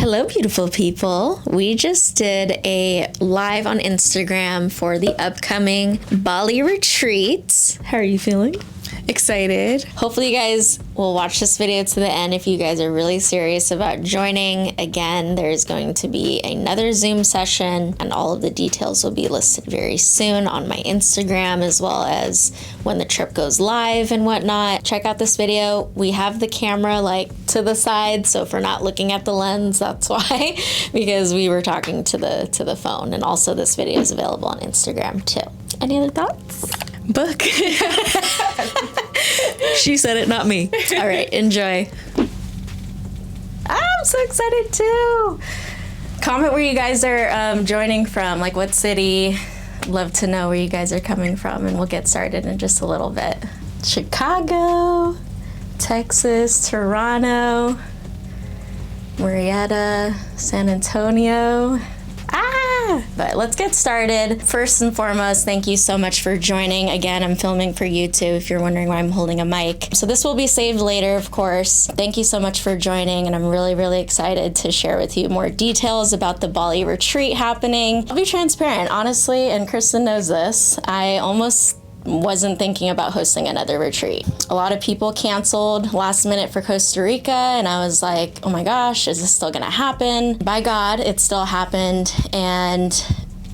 Hello, beautiful people. We just did a live on Instagram for the upcoming Bali retreat. How are you feeling? Excited. Hopefully you guys will watch this video to the end if you guys are really serious about joining. Again, there's going to be another Zoom session and all of the details will be listed very soon on my Instagram, as well as when the trip goes live and whatnot. Check out this video. We have the camera like to the side, so if we're not looking at the lens, that's why, because we were talking to the phone. And also this video is available on Instagram too. Any other thoughts? Book. She said it, not me. All right, enjoy. I'm so excited too. Comment where you guys are joining from, like what city. Love to know where you guys are coming from, and we'll get started in just a little bit. Chicago, Texas, Toronto, Marietta, San Antonio. But let's get started. First and foremost, thank you so much for joining. Again, I'm filming for you too, if you're wondering why I'm holding a mic. So this will be saved later, of course. Thank you so much for joining, and I'm really, really excited to share with you more details about the Bali retreat happening. I'll be transparent, honestly, and Kristen knows this. I almost wasn't thinking about hosting another retreat. A lot of people canceled last minute for Costa Rica, and I was like, oh my gosh, is this still gonna happen? By God, it still happened. And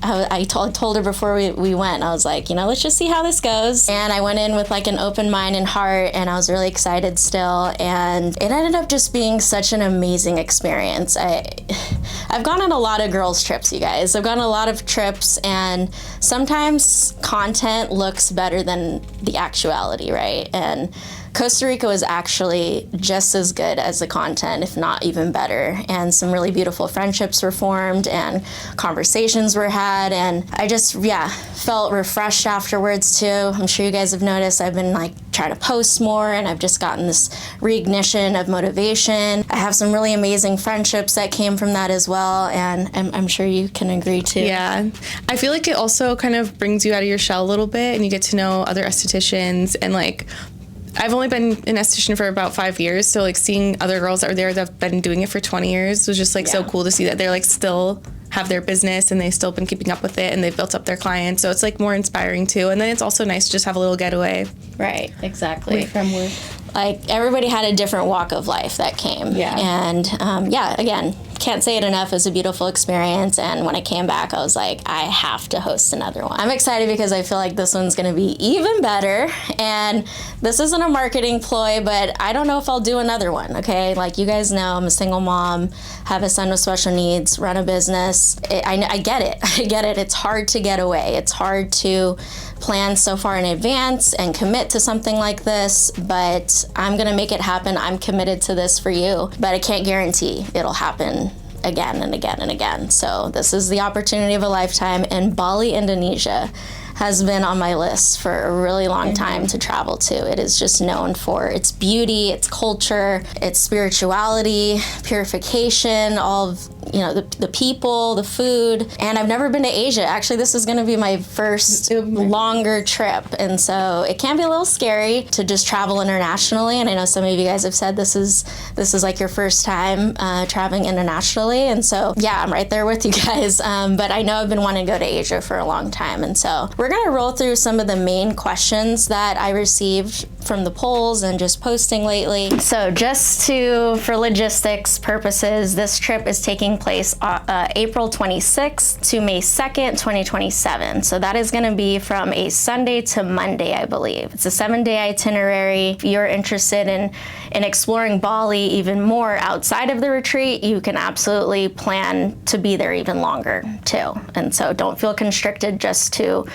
I told her before we went, I was like, let's just see how this goes. And I went in with like an open mind and heart, and I was really excited still. And it ended up just being such an amazing experience. I've gone on a lot of girls' trips, you guys. I've gone on a lot of trips, and sometimes content looks better than the actuality, right? And Costa Rica was actually just as good as the content, if not even better. And some really beautiful friendships were formed and conversations were had. And I just, felt refreshed afterwards too. I'm sure you guys have noticed I've been like trying to post more, and I've just gotten this reignition of motivation. I have some really amazing friendships that came from that as well. And I'm sure you can agree too. Yeah. I feel like it also kind of brings you out of your shell a little bit, and you get to know other estheticians. And like, I've only been an esthetician for about 5 years, so like seeing other girls that were there that have been doing it for 20 years was just like so cool to see that they're like still have their business and they've still been keeping up with it, and they've built up their clients. So it's like more inspiring too. And then it's also nice to just have a little getaway. Right, exactly. Away from work. Like everybody had a different walk of life that came. Yeah. And again, can't say it enough. It was a beautiful experience. And when I came back, I was like, I have to host another one. I'm excited because I feel like this one's going to be even better. And this isn't a marketing ploy, but I don't know if I'll do another one. Okay. Like you guys know, I'm a single mom, have a son with special needs, run a business. I get it. I get it. It's hard to get away. It's hard to plan so far in advance and commit to something like this, but I'm gonna make it happen. I'm committed to this for you, but I can't guarantee it'll happen again and again and again. So this is the opportunity of a lifetime, and Bali, Indonesia has been on my list for a really long time to travel to. It is just known for its beauty, its culture, its spirituality, purification, all of the people, the food. And I've never been to Asia. Actually, this is gonna be my first longer trip. And so it can be a little scary to just travel internationally. And I know some of you guys have said this is like your first time traveling internationally. And so, I'm right there with you guys. But I know I've been wanting to go to Asia for a long time. And so we're gonna roll through some of the main questions that I received from the polls and just posting lately. So for logistics purposes, this trip is taking place April 26th to May 2nd, 2027. So that is gonna be from a Sunday to Monday, I believe. It's a 7-day itinerary. If you're interested in exploring Bali even more outside of the retreat, you can absolutely plan to be there even longer too. And so don't feel constricted just to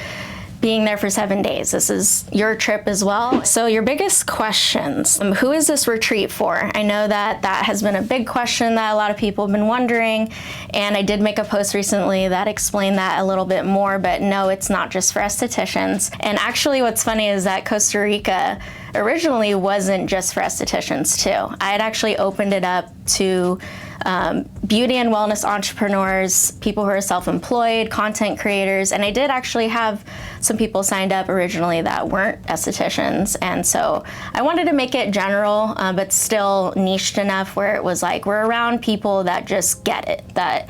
being there for 7 days. This is your trip as well. So your biggest questions, who is this retreat for? I know that has been a big question that a lot of people have been wondering, and I did make a post recently that explained that a little bit more, but no, it's not just for estheticians. And actually what's funny is that Costa Rica originally wasn't just for estheticians too. I had actually opened it up to beauty and wellness entrepreneurs, people who are self-employed, content creators, and I did actually have some people signed up originally that weren't estheticians, and so I wanted to make it general, but still niched enough where it was like we're around people that just get it, that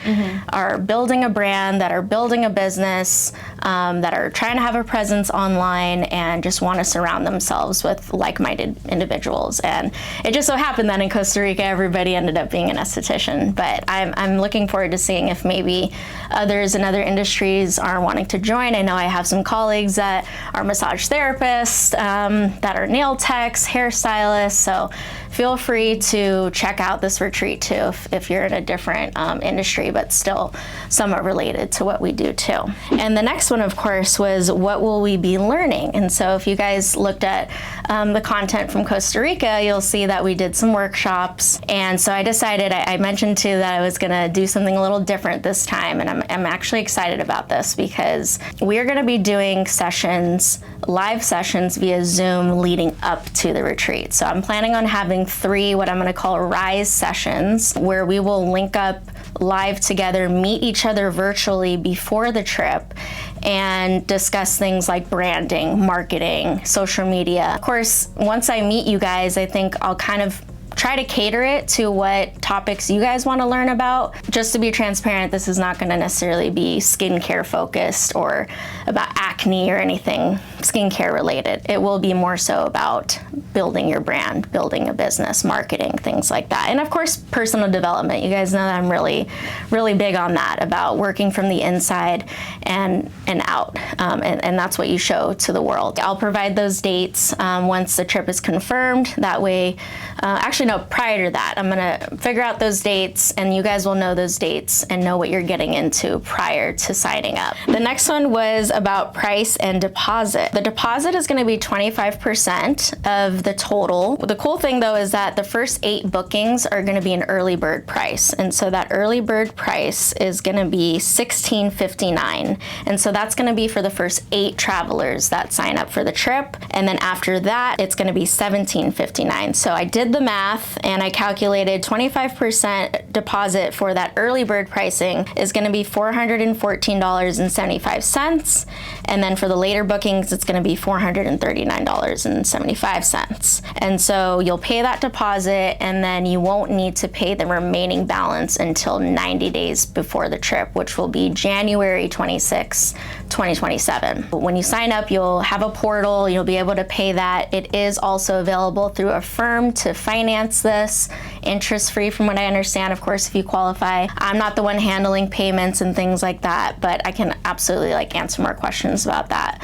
are building a brand, that are building a business, that are trying to have a presence online and just want to surround themselves with like-minded individuals. And it just so happened that in Costa Rica, everybody ended up being an esthetician. But I'm looking forward to seeing if maybe others in other industries are wanting to join. I know I have some colleagues that are massage therapists, that are nail techs, hairstylists. So feel free to check out this retreat too if you're in a different industry, but still somewhat related to what we do too. And the next one, of course, was what will we be learning? And so if you guys looked at the content from Costa Rica, you'll see that we did some workshops. And so I decided, I mentioned too that I was gonna do something a little different this time, and I'm actually excited about this because we're gonna be doing sessions, live sessions via Zoom leading up to the retreat. So I'm planning on having 3 what I'm gonna call Rise sessions where we will link up live together, meet each other virtually before the trip, and discuss things like branding, marketing, social media. Of course, once I meet you guys, I think I'll kind of try to cater it to what topics you guys want to learn about. Just to be transparent, this is not going to necessarily be skincare focused or about acne or anything skincare related. It will be more so about building your brand, building a business, marketing, things like that. And of course, personal development. You guys know that I'm really, really big on that, about working from the inside and out. And that's what you show to the world. I'll provide those dates once the trip is confirmed. That way, actually no, prior to that, I'm gonna figure out those dates and you guys will know those dates and know what you're getting into prior to signing up. The next one was about price and deposit. The deposit is gonna be 25% of the total. The cool thing though is that the first 8 bookings are gonna be an early bird price. And so that early bird price is gonna be $16.59. And so that's gonna be for the first 8 travelers that sign up for the trip. And then after that, it's gonna be $17.59. So I did the math and I calculated 25% deposit for that early bird pricing is gonna be $414.75. And then for the later bookings, it's gonna be $439.75. And so you'll pay that deposit and then you won't need to pay the remaining balance until 90 days before the trip, which will be January 26, 2027. When you sign up, you'll have a portal, you'll be able to pay that. It is also available through a firm to finance this, interest-free from what I understand, of course, if you qualify. I'm not the one handling payments and things like that, but I can absolutely answer more questions about that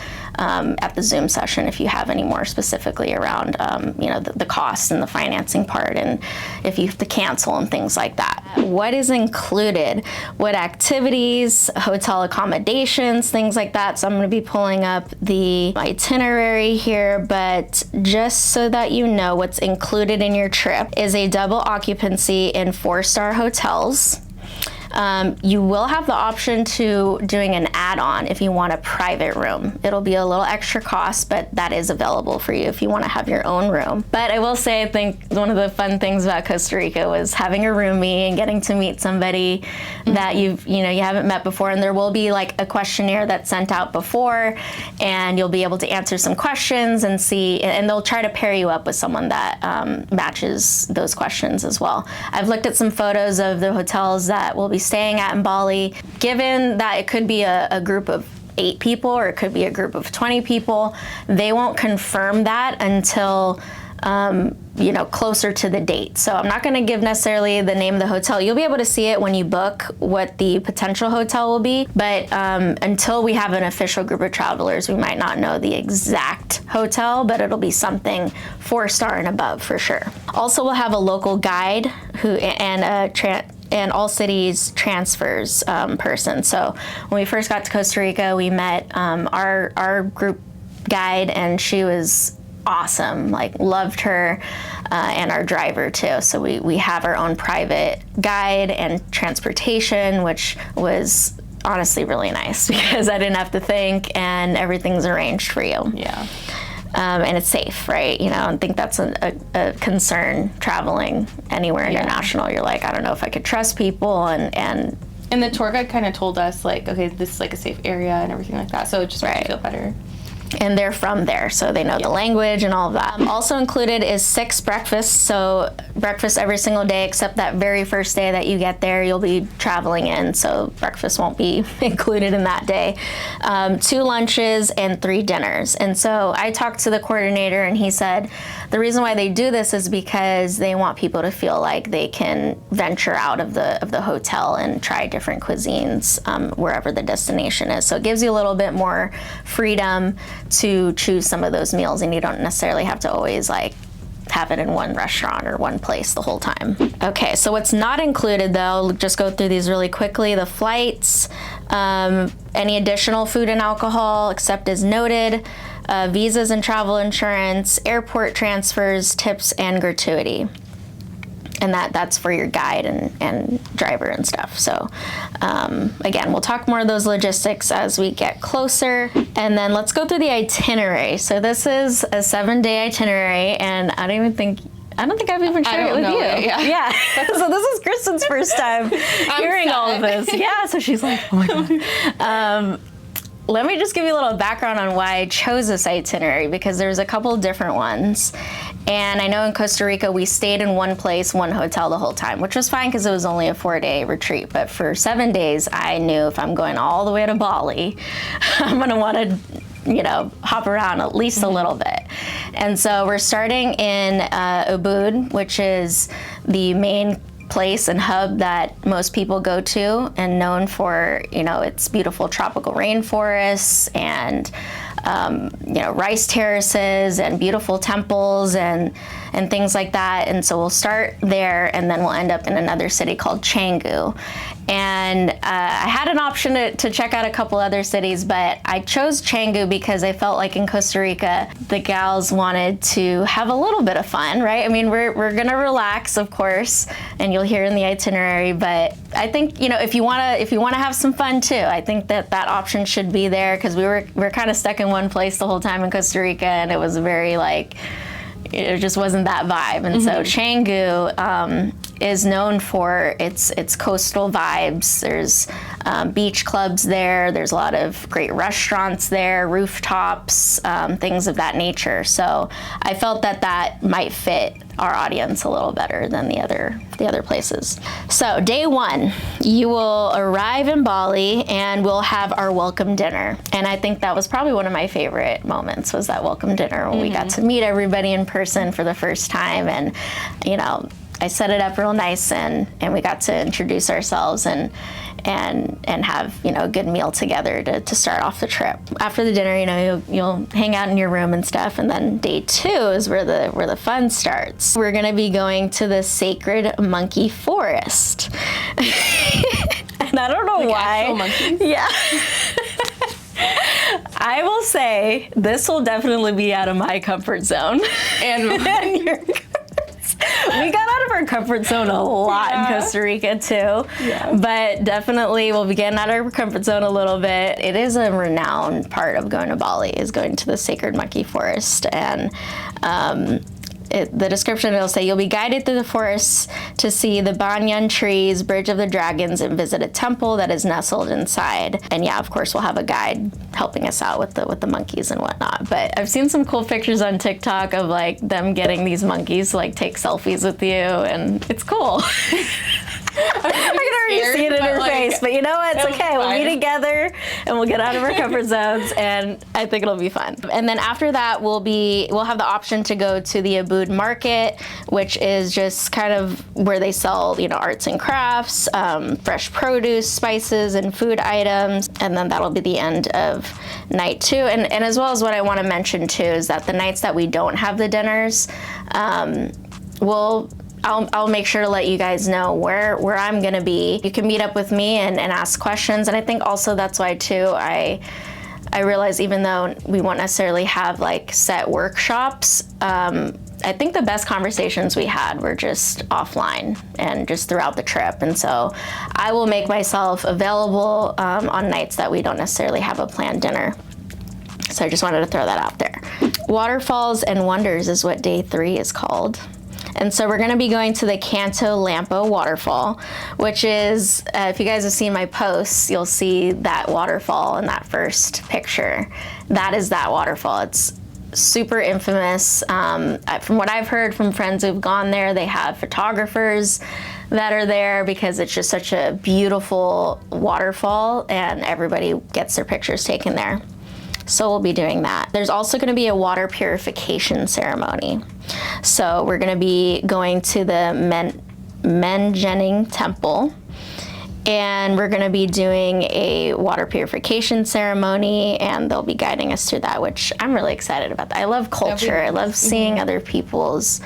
at the Zoom session if you have any more specifically around the costs and the financing part and if you have to cancel and things like that. What is included? What activities, hotel accommodations, things like that. So I'm going to be pulling up the itinerary here, but just so that you know what's included in your trip is a double occupancy in 4-star hotels. You will have the option to doing an add-on if you want a private room. It'll be a little extra cost, but that is available for you if you want to have your own room. But I will say, I think one of the fun things about Costa Rica was having a roomie and getting to meet somebody that you haven't met before. And there will be a questionnaire that's sent out before, and you'll be able to answer some questions and see, and they'll try to pair you up with someone that matches those questions as well. I've looked at some photos of the hotels that we'll be staying at in Bali. Given that it could be a group of 8 people or it could be a group of 20 people, they won't confirm that until closer to the date. So I'm not going to give necessarily the name of the hotel. You'll be able to see it when you book what the potential hotel will be, but until we have an official group of travelers, we might not know the exact hotel, but it'll be something 4-star and above for sure. Also, we'll have a local guide and all cities transfers person. So when we first got to Costa Rica, we met our group guide, and she was awesome, loved her, and our driver too. So we have our own private guide and transportation, which was honestly really nice because I didn't have to think and everything's arranged for you. Yeah. and it's safe, right? You know, I think that's a concern traveling anywhere international. You're like, I don't know if I could trust people, and the tour guide kind of told us, like, okay, this is like a safe area and everything like that, so it just makes you feel better. And they're from there, so they know the language and all of that. Also included is 6 breakfasts, so breakfast every single day except that very first day that you get there, you'll be traveling in, so breakfast won't be included in that day. 2 lunches and 3 dinners. And so I talked to the coordinator, and he said the reason why they do this is because they want people to feel like they can venture out of the hotel and try different cuisines wherever the destination is. So it gives you a little bit more freedom to choose some of those meals, and you don't necessarily have to always like have it in one restaurant or one place the whole time. Okay, so what's not included though, I'll just go through these really quickly. The flights, any additional food and alcohol except as noted, visas and travel insurance, airport transfers, tips, and gratuity. And that's for your guide and driver and stuff. So again, we'll talk more of those logistics as we get closer. And then let's go through the itinerary. So this is a 7-day itinerary, and I don't think I've even shared it with you. Yeah. So this is Kristen's first time hearing all of this. Yeah, so she's like, oh my God. Let me just give you a little background on why I chose this itinerary, because there's a couple different ones. And I know in Costa Rica, we stayed in one place, one hotel the whole time, which was fine because it was only a 4-day retreat. But for 7 days, I knew if I'm going all the way to Bali, I'm going to want to, you know, hop around at least a little bit. And so we're starting in Ubud, which is the main place and hub that most people go to, and known for, you know, its beautiful tropical rainforests and you know, rice terraces and beautiful temples and things like that. And so we'll start there, and then we'll end up in another city called Canggu. And I had an option to check out a couple other cities, but I chose Canggu because I felt like in Costa Rica, the gals wanted to have a little bit of fun, right? I mean, we're gonna relax, of course, and you'll hear in the itinerary, but I think, you know, if you wanna have some fun too, I think that option should be there, because we're kind of stuck in one place the whole time in Costa Rica, and it was very like, it just wasn't that vibe. And so Canggu is known for its coastal vibes. There's beach clubs there. There's a lot of great restaurants there, rooftops, things of that nature. So I felt that might fit our audience a little better than the other places. So day 1, you will arrive in Bali, and we'll have our welcome dinner. And I think that was probably one of my favorite moments, was that welcome dinner when we got to meet everybody in person for the first time. And, you know, I set it up real nice, and we got to introduce ourselves and have, you know, a good meal together to start off the trip. After the dinner, you know, you'll hang out in your room and stuff, and then day 2 is where the fun starts. We're gonna be going to the sacred monkey forest. And I don't know why. Actual monkeys? Yeah. I will say this will definitely be out of my comfort zone. And your we got out of our comfort zone a lot in Costa Rica too, but definitely we'll be getting out of our comfort zone a little bit. It is a renowned part of going to Bali, is going to the sacred monkey forest, and the description will say you'll be guided through the forest to see the banyan trees, bridge of the dragons, and visit a temple that is nestled inside. And yeah, of course, we'll have a guide helping us out with the monkeys and whatnot. But I've seen some cool pictures on TikTok of like them getting these monkeys to like take selfies with you, and it's cool. I can already see it in her face, but you know what? It's okay. We'll be together, and we'll get out of our comfort zones, and I think it'll be fun. And then after that, we'll have the option to go to the Ubud Market, which is just kind of where they sell, you know, arts and crafts, fresh produce, spices, and food items. And then that'll be the end of night 2. And as well as what I want to mention too is that the nights that we don't have the dinners, I'll make sure to let you guys know where I'm gonna be. You can meet up with me and ask questions. And I think also that's why too, I realize even though we won't necessarily have like set workshops, I think the best conversations we had were just offline and just throughout the trip. And so I will make myself available on nights that we don't necessarily have a planned dinner. So I just wanted to throw that out there. Waterfalls and Wonders is what day 3 is called. And so we're going to be going to the Canto Lampo waterfall, which is, if you guys have seen my posts, you'll see that waterfall in that first picture. That is that waterfall. It's super infamous. From what I've heard from friends who've gone there, they have photographers that are there because it's just such a beautiful waterfall and everybody gets their pictures taken there. So we'll be doing that. There's also going to be a water purification ceremony. So we're going to be going to the Menjening Temple, and we're going to be doing a water purification ceremony, and they'll be guiding us through that, which I'm really excited about. I love culture. I love seeing other people's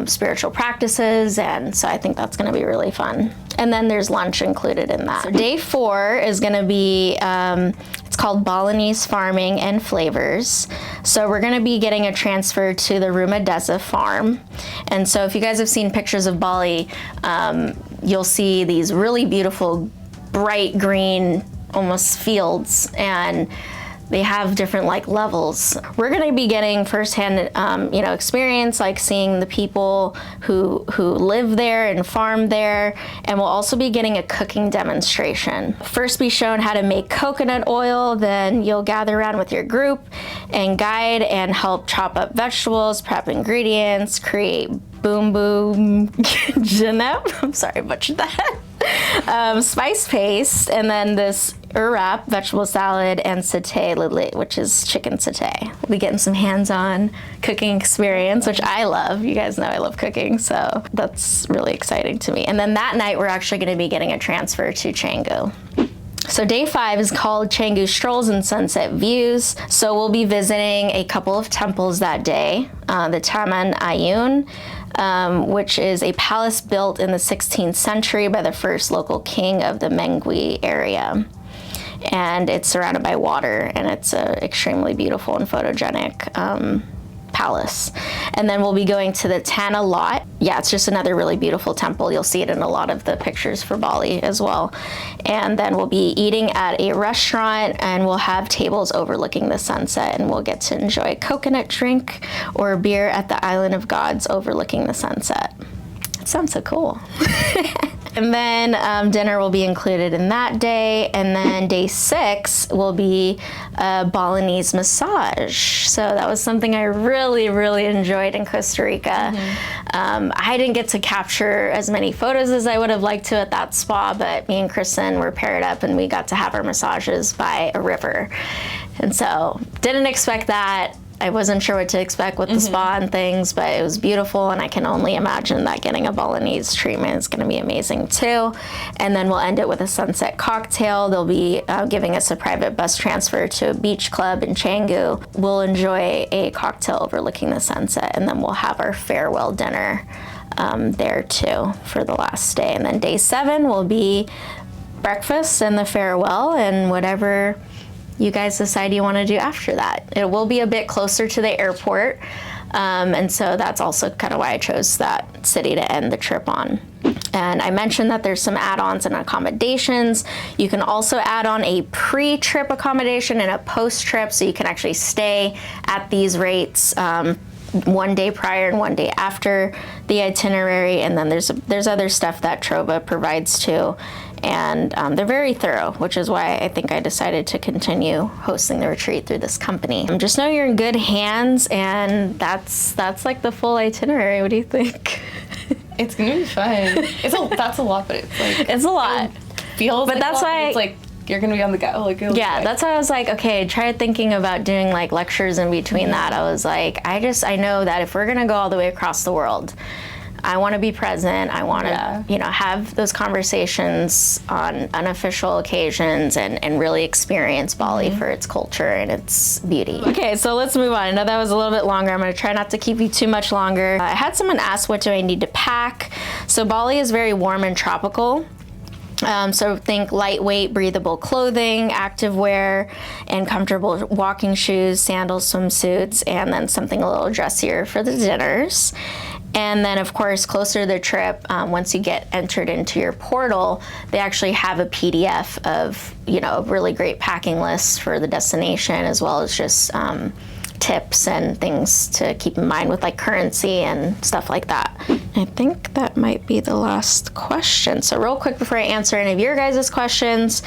spiritual practices, and so I think that's going to be really fun. And then there's lunch included in that. So day 4 is going to be, it's called Balinese Farming and Flavors. So we're going to be getting a transfer to the Rumah Desa farm. And so if you guys have seen pictures of Bali, you'll see these really beautiful, bright green, almost fields, and they have different like levels. We're going to be getting firsthand, experience, like seeing the people who live there and farm there, and we'll also be getting a cooking demonstration. First, be shown how to make coconut oil. Then you'll gather around with your group and guide and help chop up vegetables, prep ingredients, create boom boom janep. I'm sorry, I butchered that. Spice paste, and then this urap, vegetable salad, and satay lili, which is chicken satay. We'll be getting some hands-on cooking experience, which I love. You guys know I love cooking, so that's really exciting to me. And then that night, we're actually going to be getting a transfer to Canggu. So day 5 is called Canggu Strolls and Sunset Views. So we'll be visiting a couple of temples that day. The Taman Ayun, which is a palace built in the 16th century by the first local king of the Mengwi area. And it's surrounded by water, and it's an extremely beautiful and photogenic palace. And then we'll be going to the Tanah Lot. Yeah, it's just another really beautiful temple. You'll see it in a lot of the pictures for Bali as well. And then we'll be eating at a restaurant, and we'll have tables overlooking the sunset, and we'll get to enjoy a coconut drink or beer at the Island of Gods overlooking the sunset. It sounds so cool. And then dinner will be included in that day. And then day 6 will be a Balinese massage. So that was something I really, really enjoyed in Costa Rica. I didn't get to capture as many photos as I would have liked to at that spa, but me and Kristen were paired up and we got to have our massages by a river. And so didn't expect that. I wasn't sure what to expect with the spa and things, but it was beautiful, and I can only imagine that getting a Balinese treatment is going to be amazing too. And then we'll end it with a sunset cocktail. They'll be giving us a private bus transfer to a beach club in Canggu. We'll enjoy a cocktail overlooking the sunset, and then we'll have our farewell dinner there too for the last day. And then day 7 will be breakfast and the farewell and whatever you guys decide you want to do after that. It will be a bit closer to the airport, and so that's also kind of why I chose that city to end the trip on. And I mentioned that there's some add-ons and accommodations. You can also add on a pre-trip accommodation and a post-trip, so you can actually stay at these rates one day prior and one day after the itinerary. And then there's other stuff that Trova provides too. And they're very thorough, which is why I think I decided to continue hosting the retreat through this company. Just know you're in good hands, and that's like the full itinerary. What do you think? It's gonna be fun. That's a lot, but it's like it's a lot. Feels, but like that's why it's like you're gonna be on the go. Like that's why I was like, okay, try thinking about doing like lectures in between that. I was like, I know that if we're gonna go all the way across the world, I want to be present. I want to, have those conversations on unofficial occasions and really experience Bali for its culture and its beauty. Okay, so let's move on. I know that was a little bit longer. I'm going to try not to keep you too much longer. I had someone ask, what do I need to pack? So Bali is very warm and tropical. So think lightweight, breathable clothing, activewear, and comfortable walking shoes, sandals, swimsuits, and then something a little dressier for the dinners. And then, of course, closer to the trip, once you get entered into your portal, they actually have a PDF of, a really great packing list for the destination, as well as just tips and things to keep in mind with like currency and stuff like that. I think that might be the last question. So real quick before I answer any of your guys' questions,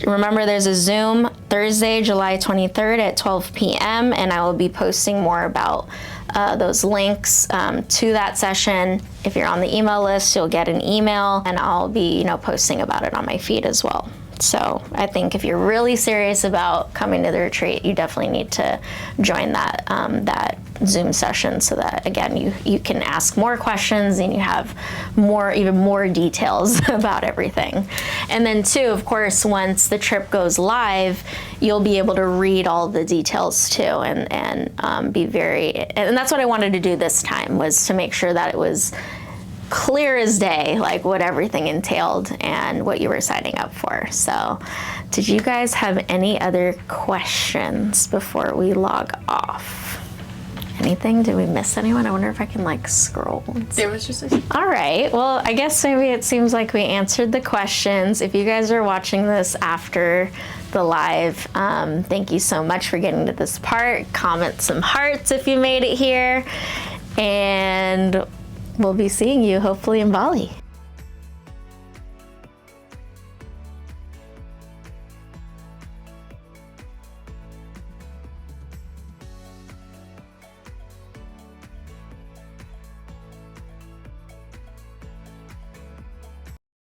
remember there's a Zoom Thursday, July 23rd at 12 p.m. and I will be posting more about those links to that session. If you're on the email list, you'll get an email, and I'll be, posting about it on my feed as well. So I think if you're really serious about coming to the retreat, you definitely need to join that that Zoom session, so that again you can ask more questions and you have even more details about everything. And then too, of course, once the trip goes live, you'll be able to read all the details too, and be and that's what I wanted to do this time, was to make sure that it was clear as day, like what everything entailed and what you were signing up for. So did you guys have any other questions before we log off? Anything? Did we miss anyone? I wonder if I can like scroll. There was just All right. Well, I guess maybe it seems like we answered the questions. If you guys are watching this after the live, thank you so much for getting to this part. Comment some hearts if you made it here. And we'll be seeing you hopefully in Bali.